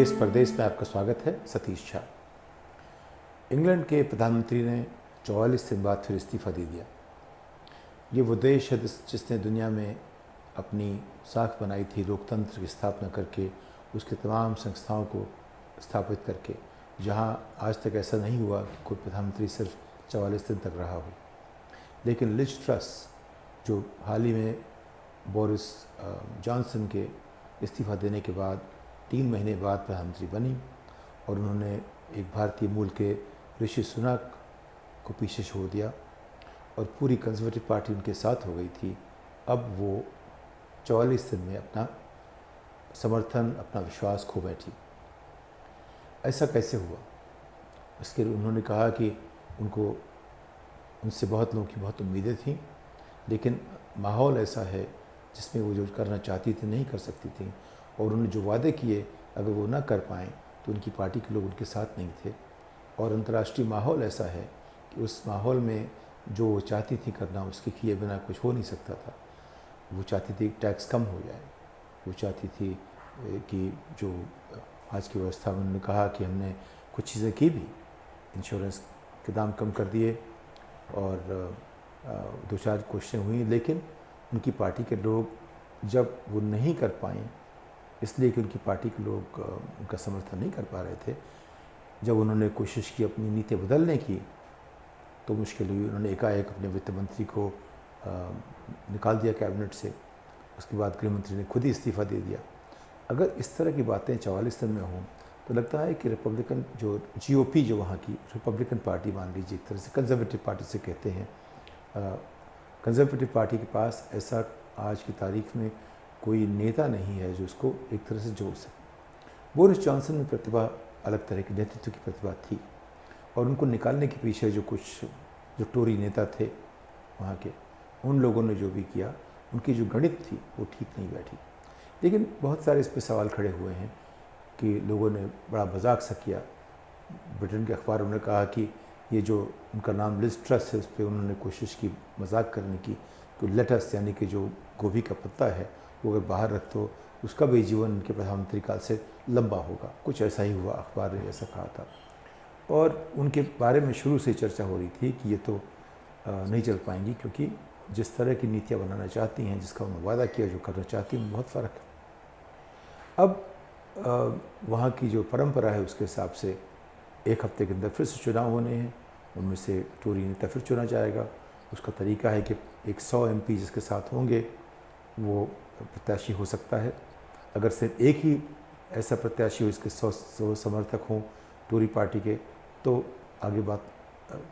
देश परदेश में आपका स्वागत है। सतीश झा। इंग्लैंड के प्रधानमंत्री ने 44 दिन बाद फिर इस्तीफ़ा दे दिया। ये वो देश है जिसने दुनिया में अपनी साख बनाई थी लोकतंत्र की स्थापना करके, उसके तमाम संस्थाओं को स्थापित करके, जहाँ आज तक ऐसा नहीं हुआ कि कोई प्रधानमंत्री सिर्फ 44 दिन तक रहा हो। लेकिन लिज ट्रस, जो हाल ही में बोरिस जॉनसन के इस्तीफ़ा देने के बाद 3 महीने बाद प्रधानमंत्री बनी और उन्होंने एक भारतीय मूल के ऋषि सुनक को पीछे छोड़ दिया और पूरी कंजर्वेटिव पार्टी उनके साथ हो गई थी। अब वो 44 दिन में अपना समर्थन, अपना विश्वास खो बैठी। ऐसा कैसे हुआ? इसके उन्होंने कहा कि उनसे बहुत लोगों की बहुत उम्मीदें थीं, लेकिन माहौल ऐसा है जिसमें वो जो करना चाहती थी नहीं कर सकती थी, और उन्होंने जो वादे किए अगर वो ना कर पाएँ तो उनकी पार्टी के लोग उनके साथ नहीं थे। और अंतर्राष्ट्रीय माहौल ऐसा है कि उस माहौल में जो वो चाहती थी करना, उसके किए बिना कुछ हो नहीं सकता था। वो चाहती थी टैक्स कम हो जाए, वो चाहती थी कि जो आज की व्यवस्था में उन्होंने कहा कि हमने कुछ चीज़ें की भी, इंश्योरेंस के दाम कम कर दिए और 2-4 कोशिशें हुई, लेकिन उनकी पार्टी के लोग जब वो नहीं कर पाए, इसलिए कि उनकी पार्टी के लोग उनका समर्थन नहीं कर पा रहे थे, जब उन्होंने कोशिश की अपनी नीति बदलने की तो मुश्किल हुई। उन्होंने एकाएक अपने वित्त मंत्री को निकाल दिया कैबिनेट से। उसके बाद गृह मंत्री ने खुद ही इस्तीफ़ा दे दिया। अगर इस तरह की बातें 44 दिन में हों तो लगता है कि रिपब्लिकन जो जीओपी, जो वहाँ की रिपब्लिकन पार्टी मान लीजिए, एक तरह से कंजर्वेटिव पार्टी से कहते हैं, कंजर्वेटिव पार्टी के पास ऐसा आज की तारीख में कोई नेता नहीं है जो उसको एक तरह से जोड़ सके। बोरिस जॉनसन में प्रतिभा, अलग तरह की नेतृत्व की प्रतिभा थी, और उनको निकालने के पीछे जो टोरी नेता थे वहाँ के, उन लोगों ने जो भी किया, उनकी जो गणित थी वो ठीक नहीं बैठी। लेकिन बहुत सारे इस पर सवाल खड़े हुए हैं कि लोगों ने बड़ा मजाक सा किया। ब्रिटेन के अखबारों ने कहा कि ये जो उनका नाम लिज ट्रस है, उस पर उन्होंने कोशिश की मजाक करने की, तो लेटस यानी कि जो गोभी का पत्ता है वो अगर बाहर रख तो उसका भी जीवन उनके प्रधानमंत्री काल से लंबा होगा। कुछ ऐसा ही हुआ, अखबार ने ऐसा कहा था। और उनके बारे में शुरू से चर्चा हो रही थी कि ये तो नहीं चल पाएंगी, क्योंकि जिस तरह की नीतियाँ बनाना चाहती हैं, जिसका उन्होंने वादा किया, जो करना चाहती हैं, बहुत फ़र्क है। अब वहाँ की जो परंपरा है उसके हिसाब से 1 हफ्ते के अंदर फिर से चुनाव होने हैं, उनमें से टोरी नेता फिर चुना जाएगा। उसका तरीका है कि 100 MP जिसके साथ होंगे वो प्रत्याशी हो सकता है। अगर सिर्फ एक ही ऐसा प्रत्याशी हो, इसके 100 समर्थक हों टोरी पार्टी के, तो आगे बात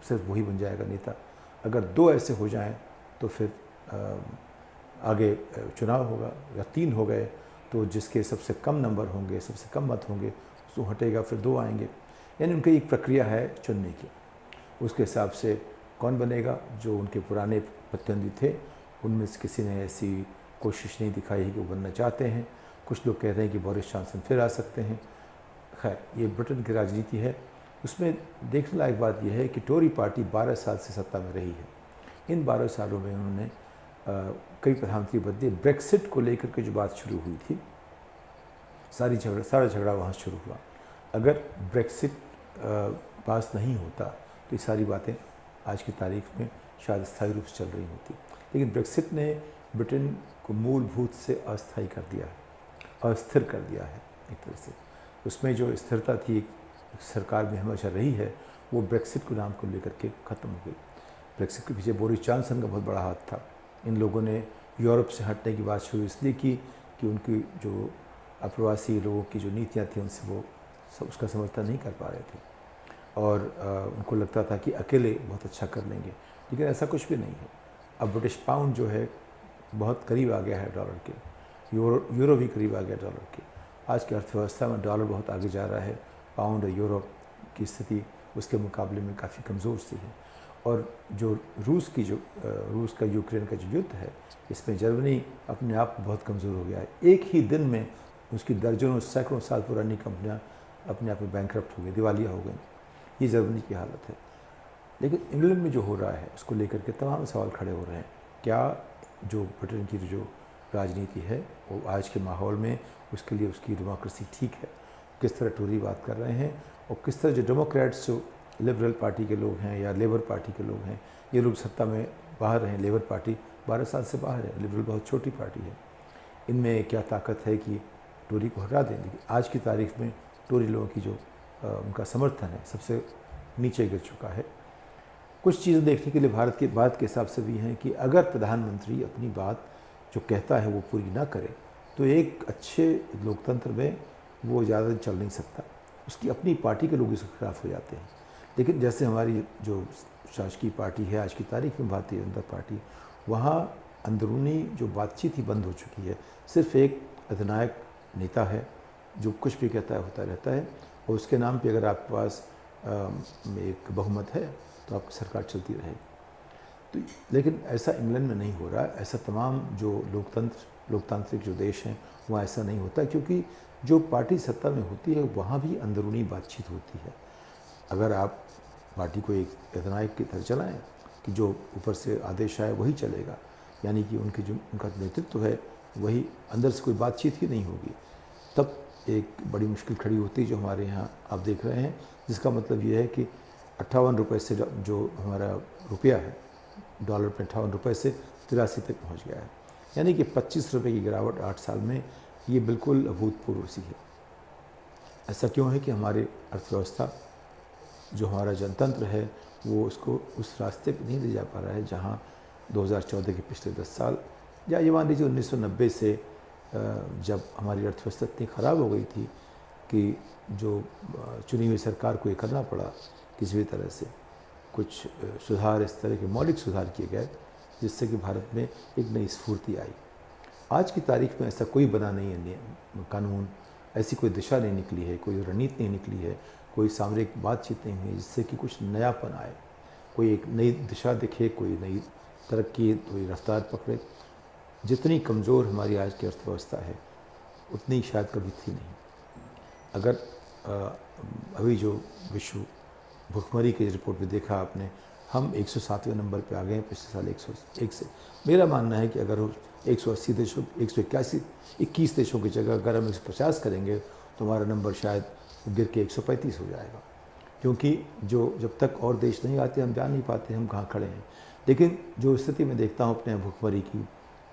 सिर्फ वही बन जाएगा नेता। अगर 2 ऐसे हो जाएं तो फिर आगे चुनाव होगा, या 3 हो गए तो जिसके सबसे कम नंबर होंगे, सबसे कम मत होंगे, उसको हटेगा, फिर 2 आएंगे। यानी उनकी एक प्रक्रिया है चुनने की। उसके हिसाब से कौन बनेगा? जो उनके पुराने प्रतिद्वंदी थे उनमें से किसी ने ऐसी कोशिश नहीं दिखाई है कि वो बनना चाहते हैं। कुछ लोग कहते हैं कि बोरिस जॉनसन फिर आ सकते हैं। खैर, ये ब्रिटेन की राजनीति है। उसमें देखने लायक बात यह है कि टोरी पार्टी 12 साल से सत्ता में रही है। इन 12 सालों में उन्होंने कई प्रधानमंत्री बदले। ब्रेक्सिट को लेकर के जो बात शुरू हुई थी, सारा झगड़ा वहाँ शुरू हुआ। अगर ब्रेक्सिट पास नहीं होता तो ये सारी बातें आज की तारीख में शायद स्थायी रूप से चल रही होती। लेकिन ब्रेक्सिट ने ब्रिटेन को मूलभूत से अस्थायी कर दिया है, अस्थिर कर दिया है एक तरह से। उसमें जो स्थिरता थी सरकार में हमेशा रही है, वो ब्रेक्सिट को नाम को लेकर के ख़त्म हो गई। ब्रेक्सिट के पीछे बोरिस जॉनसन का बहुत बड़ा हाथ था। इन लोगों ने यूरोप से हटने की बात शुरू इसलिए की कि उनकी जो अप्रवासी लोगों की जो नीतियाँ थी उनसे वो उसका समर्थन नहीं कर पा रहे थे, और उनको लगता था कि अकेले बहुत अच्छा कर लेंगे। लेकिन ऐसा कुछ भी नहीं है। अब ब्रिटिश पाउंड जो है बहुत करीब आ गया है डॉलर के, यूरो भी करीब आ गया डॉलर के। आज की अर्थव्यवस्था में डॉलर बहुत आगे जा रहा है। पाउंड और यूरो की स्थिति उसके मुकाबले में काफ़ी कमज़ोर सी है। और जो रूस का यूक्रेन का जो युद्ध है, इसमें जर्मनी अपने आप बहुत कमज़ोर हो गया है। एक ही दिन में उसकी दर्जनों सैकड़ों साल पुरानी कंपनियां अपने आप में बैंकरप्ट हो गई, दिवालिया हो गई। ये जर्मनी की हालत है। लेकिन इंग्लैंड में जो हो रहा है उसको लेकर के तमाम सवाल खड़े हो रहे हैं। क्या जो ब्रिटेन की जो राजनीति है वो आज के माहौल में उसके लिए उसकी डेमोक्रेसी ठीक है? किस तरह टोरी बात कर रहे हैं और किस तरह जो डेमोक्रेट्स, जो लिबरल पार्टी के लोग हैं या लेबर पार्टी के लोग हैं, ये लोग सत्ता में बाहर हैं। लेबर पार्टी 12 साल से बाहर है, लिबरल बहुत छोटी पार्टी है। इनमें क्या ताकत है कि टोरी को हटा दें? लेकिन आज की तारीख में टोरी लोगों की जो उनका समर्थन है सबसे नीचे गिर चुका है। कुछ चीज़ें देखने के लिए भारत की बात के हिसाब से भी हैं कि अगर प्रधानमंत्री अपनी बात जो कहता है वो पूरी ना करे तो एक अच्छे लोकतंत्र में वो ज़्यादा दिन चल नहीं सकता। उसकी अपनी पार्टी के लोग इसके खिलाफ हो जाते हैं। लेकिन जैसे हमारी जो शासकीय पार्टी है आज की तारीख में, भारतीय जनता पार्टी, वहाँ अंदरूनी जो बातचीत ही बंद हो चुकी है। सिर्फ एक अधिनायक नेता है जो कुछ भी कहता है होता रहता है, और उसके नाम पे अगर आपके पास एक बहुमत है तो आपकी सरकार चलती रहेगी। तो लेकिन ऐसा इंग्लैंड में नहीं हो रहा है। ऐसा तमाम जो लोकतांत्रिक जो देश हैं वहाँ ऐसा नहीं होता, क्योंकि जो पार्टी सत्ता में होती है वहाँ भी अंदरूनी बातचीत होती है। अगर आप पार्टी को एक अधिनायक की तरह चलाएं कि जो ऊपर से आदेश आए वही चलेगा, यानी कि उनकी जो उनका नेतृत्व है वही, अंदर से कोई बातचीत ही नहीं होगी, तब एक बड़ी मुश्किल खड़ी होती है जो हमारे यहाँ आप देख रहे हैं। जिसका मतलब ये है कि 58 रुपये से जो हमारा रुपया है, डॉलर पे 58 रुपये से 83 तक पहुँच गया है, यानी कि 25 रुपये की गिरावट 8 साल में। ये बिल्कुल अभूतपूर्व सी है। ऐसा क्यों है कि हमारी अर्थव्यवस्था, जो हमारा जनतंत्र है, वो उसको उस रास्ते पे नहीं ले जा पा रहा है जहाँ 2014 के पिछले 10 साल, या ये मान लीजिए 1990 से जब हमारी अर्थव्यवस्था इतनी ख़राब हो गई थी कि जो चुनी हुई सरकार को ये करना पड़ा किसी भी तरह से कुछ सुधार, इस तरह के मौलिक सुधार किए गए जिससे कि भारत में एक नई स्फूर्ति आई। आज की तारीख में ऐसा कोई बना नहीं है कानून, ऐसी कोई दिशा नहीं निकली है, कोई रणनीति नहीं निकली है, कोई सामरिक बातचीत नहीं हुई जिससे कि कुछ नयापन आए, कोई एक नई दिशा दिखे, कोई नई तरक्की, कोई रफ्तार पकड़े। जितनी कमज़ोर हमारी आज की अर्थव्यवस्था है उतनी शायद कभी थी नहीं। अगर अभी जो विश्व भुखमरी की रिपोर्ट में देखा आपने, हम 107वें नंबर पे आ गए हैं पिछले साल 101 से। मेरा मानना है कि अगर 180 देशों, 121 देशों की जगह अगर हम 150 करेंगे तो हमारा नंबर शायद गिर के 135 हो जाएगा, क्योंकि जो जब तक और देश नहीं आते हम जान नहीं पाते हम कहाँ खड़े हैं। लेकिन जो स्थिति मैं देखता हूँ अपने भुखमरी की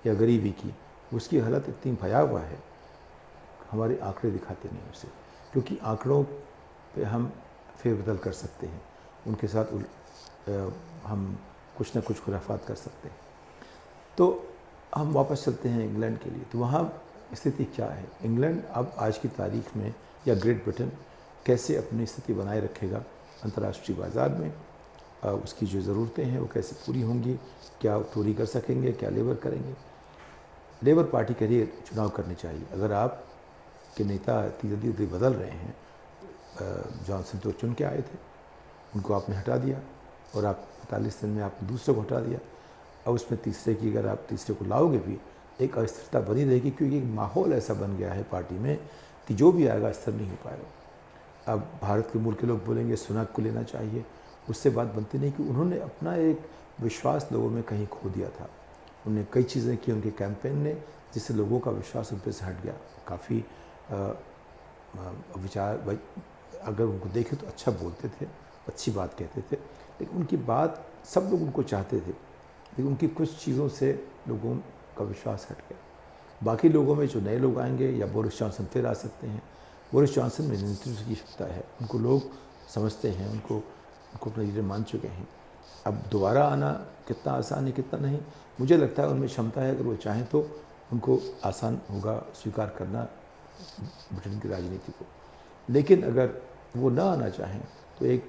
या गरीबी की, उसकी हालत इतनी भयावह है, हमारे आंकड़े दिखाते नहीं उसे, क्योंकि आंकड़ों पे हम फेरबदल कर सकते हैं, उनके साथ हम कुछ ना कुछ खुराफात कर सकते हैं। तो हम वापस चलते हैं इंग्लैंड के लिए। तो वहाँ स्थिति क्या है? इंग्लैंड अब आज की तारीख में, या ग्रेट ब्रिटेन, कैसे अपनी स्थिति बनाए रखेगा अंतर्राष्ट्रीय बाज़ार में, उसकी जो ज़रूरतें हैं वो कैसे पूरी होंगी, क्या टोरी कर सकेंगे, क्या लेबर करेंगे। लेबर पार्टी के लिए चुनाव करने चाहिए। अगर आप के नेता धीरे बदल रहे हैं, जॉनसन तो चुन के आए थे, उनको आपने हटा दिया और आप 45 दिन में आपने दूसरे को हटा दिया। अब उसमें तीसरे की, अगर आप तीसरे को लाओगे भी, एक अस्थिरता बनी रहेगी, क्योंकि एक माहौल ऐसा बन गया है पार्टी में कि जो भी आएगा स्थिर नहीं हो पाएगा। अब भारत के मूल के लोग बोलेंगे सुनाक को लेना चाहिए, उससे बात बनती नहीं कि उन्होंने अपना एक विश्वास लोगों में कहीं खो दिया था। उन्होंने कई चीज़ें की उनके कैंपेन ने, जिससे लोगों का विश्वास उन पर से हट गया। काफ़ी विचार, अगर उनको देखें तो अच्छा बोलते थे, अच्छी बात कहते थे, लेकिन उनकी बात सब लोग उनको चाहते थे, लेकिन उनकी कुछ चीज़ों से लोगों का विश्वास हट गया। बाकी लोगों में जो नए लोग आएंगे, या बोरिस जॉनसन फिर आ सकते हैं, बोरिस जॉनसन में नेतृत्व की क्षमता है, उनको लोग समझते हैं, उनको अपना लीडर मान चुके हैं। अब दोबारा आना कितना आसान है कितना नहीं, मुझे लगता है उनमें क्षमता है। अगर वो चाहें तो उनको आसान होगा स्वीकार करना ब्रिटेन की राजनीति को। लेकिन अगर वो ना आना चाहें तो एक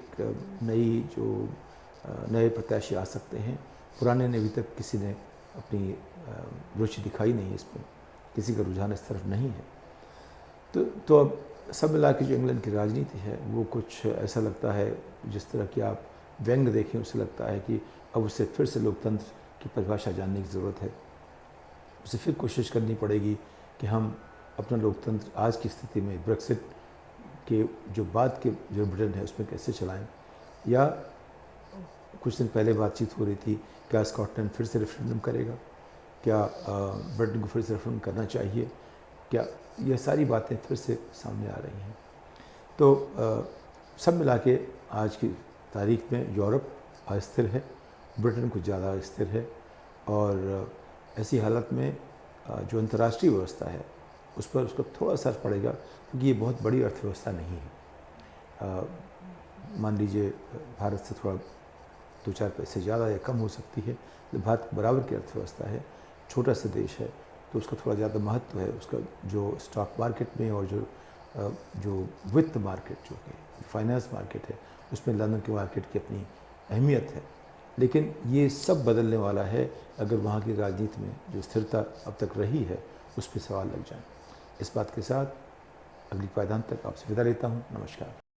नए प्रत्याशी आ सकते हैं। पुराने ने अभी तक किसी ने अपनी रुचि दिखाई नहीं है इसमें, किसी का रुझान इस तरफ नहीं है। तो अब सब मिला के जो इंग्लैंड की राजनीति है वो कुछ ऐसा लगता है, जिस तरह की आप व्यंग देखें उससे लगता है कि अब उसे फिर से लोकतंत्र की परिभाषा जानने की ज़रूरत है। उसे फिर कोशिश करनी पड़ेगी कि हम अपना लोकतंत्र आज की स्थिति में ब्रेक्सिट के जो बाद के जो ब्रिटेन है उसमें कैसे चलाएं। या कुछ दिन पहले बातचीत हो रही थी, क्या स्कॉटलैंड फिर से रेफरेंडम करेगा, क्या ब्रिटेन को फिर से रेफरेंडम करना चाहिए, क्या, ये सारी बातें फिर से सामने आ रही हैं। तो सब मिला के आज की तारीख में यूरोप अस्थिर है, ब्रिटेन कुछ ज़्यादा स्थिर है, और ऐसी हालत में जो अंतर्राष्ट्रीय व्यवस्था है उस पर उसका थोड़ा असर पड़ेगा, क्योंकि ये बहुत बड़ी अर्थव्यवस्था नहीं है। मान लीजिए भारत से थोड़ा 2-4 पैसे ज़्यादा या कम हो सकती है, तो भारत बराबर की अर्थव्यवस्था है, छोटा सा देश है, तो उसका थोड़ा ज़्यादा महत्व है। उसका जो स्टॉक मार्केट में और जो वित्त मार्केट जो है, फाइनेंस मार्केट है, उसमें लंदन के मार्केट की अपनी अहमियत है। लेकिन ये सब बदलने वाला है अगर वहाँ की राजनीति में जो स्थिरता अब तक रही है उस पर सवाल लग जाए। इस बात के साथ अगली पायदान तक आपसे विदा लेता हूँ। नमस्कार।